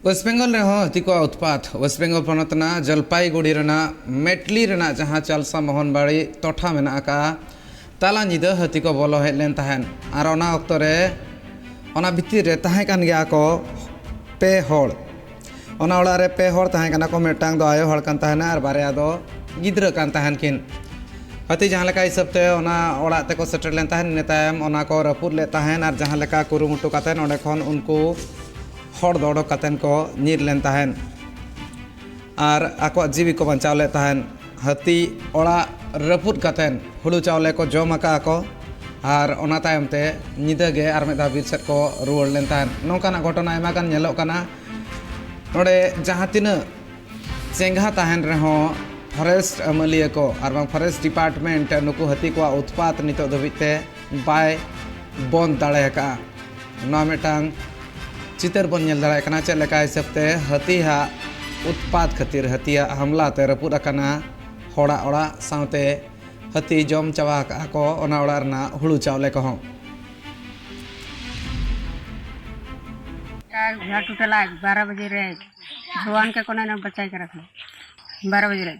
waste Bengal हाथी को उत्पात वेस्ट बेंगल पनतना जलपाईगुड़ी मेटली जहाँ चालसा मोहनबाड़ी टोठा मेना का ताला निद हाथी को बोलो हेज लेन तहन आर ओना अक्तो रे ओना भितर रे तहां कान गया को पे होड़ ओना ओड़ा रे पे होड़ तहां काना को मेटांग दो आयो होड़ कान तहना आर बारे दो गिद्र कान तहन किन हाथी जहाँ लेका हिसाब ते ओना ओड़ा ते को सेटर लेन तहन ने तायम ओना को रपुद ले तहन आर जहाँ लेका कुरुमुटु कातेन ओंडे खन उनको हर दौड़ कातेन को नीर लेन तहन आर आको जीवी को बचाव ले तहन हाथी ओड़ा रपुद कातेन हुलु चावले को जम आका को आर ओना तायम ते निदा गे आर मेदा बीर सेट को रुवाड़ लेन तहन नोंकाना घटना आयमा गान नेलोग काना नोडे जहाँ तिना चेंगा तहन रहो फरेस्ट अमलिया को आर बांग फरेस्ट डिपार्टमेंट नुकु हाथी को उत्पात नितो धबिते बाय बंद दाड़े का ना मेटांग चितर बन नेल दाड़े कना चेक लेका हिसाब ते हाथी हा उत्पात खातिर हाथिया हमला ते रपुद आकाना होड़ा ओड़ा सावते हाथी जम चावा को ओना ओड़ा रना हुलु चावले को हों घर टूटला 12 बजे रे भगवान के कोने न बचाई के रखलो 12 बजे रे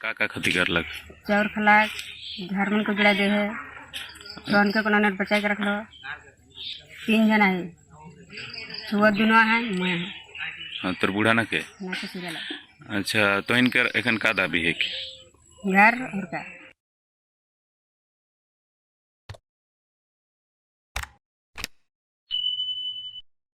का खती कर लग चाउर खला घर मन को गिरा दे है भगवान के कोने न बचाई के रखलो 3 जना है सुबह दुनो है मैं हाँ तर बूढ़ा ना के ना के सिरला अच्छा तो इनकर एखन का दाबी है कि घर और का